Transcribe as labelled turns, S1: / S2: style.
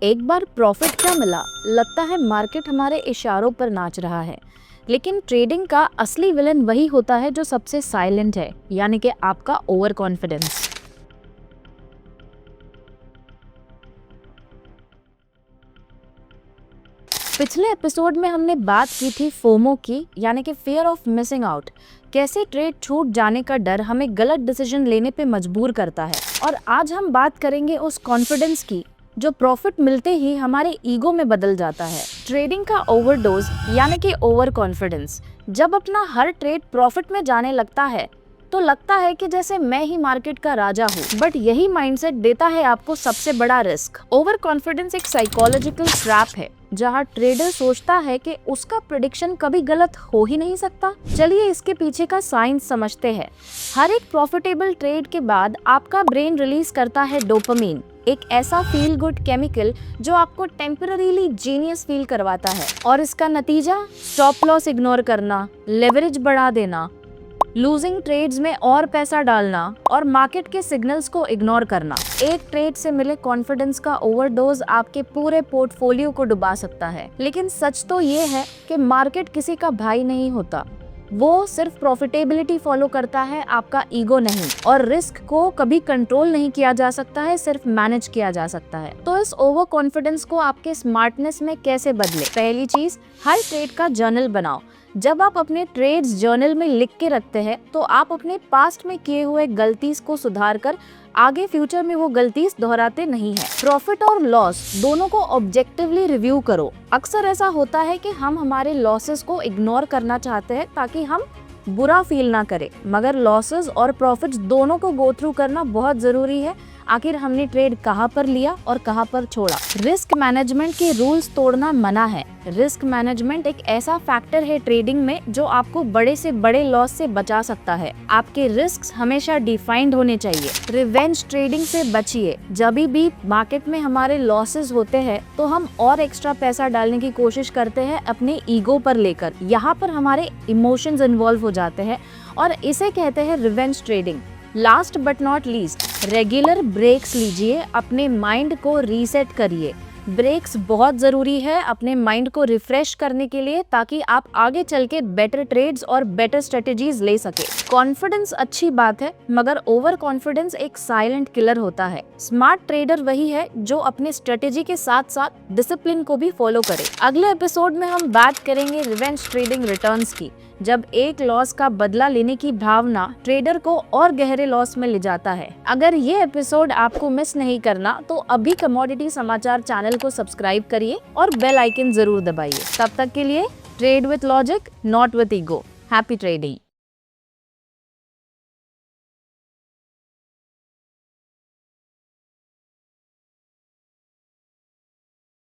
S1: एक बार प्रॉफिट क्या मिला, लगता है मार्केट हमारे इशारों पर नाच रहा है। लेकिन ट्रेडिंग का असली विलन वही होता है जो सबसे साइलेंट है, यानी कि आपका ओवर कॉन्फिडेंस। पिछले एपिसोड में हमने बात की थी फोमो की, यानी कि फियर ऑफ मिसिंग आउट। कैसे ट्रेड छूट जाने का डर हमें गलत डिसीजन लेने पे मजबूर करता है। और आज हम बात करेंगे उस कॉन्फिडेंस की जो प्रॉफिट मिलते ही हमारे ईगो में बदल जाता है। ट्रेडिंग का ओवरडोज यानी कि ओवर कॉन्फिडेंस। जब अपना हर ट्रेड प्रॉफिट में जाने लगता है तो लगता है कि जैसे मैं ही मार्केट का राजा हूँ। बट यही माइंडसेट देता है आपको सबसे बड़ा रिस्क। ओवर कॉन्फिडेंस एक साइकोलॉजिकल ट्रैप है जहाँ ट्रेडर सोचता है कि उसका प्रेडिक्शन कभी गलत हो ही नहीं सकता। चलिए इसके पीछे का साइंस समझते हैं। हर एक प्रॉफिटेबल ट्रेड के बाद आपका ब्रेन रिलीज करता है डोपामिन, एक ऐसा फील गुड केमिकल जो आपको टेम्पररीली जीनियस फील करवाता है। और इसका नतीजा स्टॉप लॉस इग्नोर करना, लेवरेज बढ़ा देना, लूजिंग ट्रेड्स में और पैसा डालना और मार्केट के सिग्नल्स को इग्नोर करना। एक ट्रेड से मिले कॉन्फिडेंस का ओवरडोज आपके पूरे पोर्टफोलियो को डुबा सकता है। लेकिन सच तो ये है कि मार्केट किसी का भाई नहीं होता, वो सिर्फ प्रॉफिटेबिलिटी फॉलो करता है, आपका ईगो नहीं। और रिस्क को कभी कंट्रोल नहीं किया जा सकता है, सिर्फ मैनेज किया जा सकता है। तो इस ओवर कॉन्फिडेंस को आपके स्मार्टनेस में कैसे बदले? पहली चीज, हर ट्रेड का जर्नल बनाओ। जब आप अपने ट्रेड्स जर्नल में लिख के रखते हैं तो आप अपने पास्ट में किए हुए गलती को सुधार कर आगे फ्यूचर में वो गलती दोहराते नहीं है। प्रॉफिट और लॉस दोनों को ऑब्जेक्टिवली रिव्यू करो। अक्सर ऐसा होता है कि हम हमारे लॉसेस को इग्नोर करना चाहते हैं ताकि हम बुरा फील ना करें, मगर लॉसेस और प्रॉफिट्स दोनों को गो थ्रू करना बहुत जरूरी है। आखिर हमने ट्रेड कहाँ पर लिया और कहाँ पर छोड़ा। रिस्क मैनेजमेंट के रूल्स तोड़ना मना है। रिस्क मैनेजमेंट एक ऐसा फैक्टर है ट्रेडिंग में जो आपको बड़े से बड़े लॉस से बचा सकता है। आपके रिस्क हमेशा डिफाइंड होने चाहिए। रिवेंज ट्रेडिंग से बचिए। जब भी मार्केट में हमारे लॉसेस होते हैं तो हम और एक्स्ट्रा पैसा डालने की कोशिश करते हैं अपने ईगो पर लेकर। यहाँ पर हमारे इमोशंस इन्वॉल्व हो जाते हैं और इसे कहते हैं revenge trading. Last but not least, regular breaks लीजिए, अपने माइंड को रीसेट करिए। ब्रेक्स बहुत जरूरी है अपने माइंड को रिफ्रेश करने के लिए, ताकि आप आगे चल के बेटर ट्रेड्स और बेटर स्ट्रेटेजीज ले सके। कॉन्फिडेंस अच्छी बात है, मगर ओवर कॉन्फिडेंस एक साइलेंट किलर होता है। स्मार्ट ट्रेडर वही है जो अपने स्ट्रेटेजी के साथ साथ डिसिप्लिन को भी फॉलो करे। अगले एपिसोड में हम बात करेंगे रिवेंज ट्रेडिंग रिटर्न्स की, जब एक लॉस का बदला लेने की भावना ट्रेडर को और गहरे लॉस में ले जाता है। अगर ये एपिसोड आपको मिस नहीं करना तो अभी कमोडिटी समाचार चैनल को सब्सक्राइब करिए और बेल आइकन जरूर दबाइए। तब तक के लिए trade with logic, not with ego. Happy trading.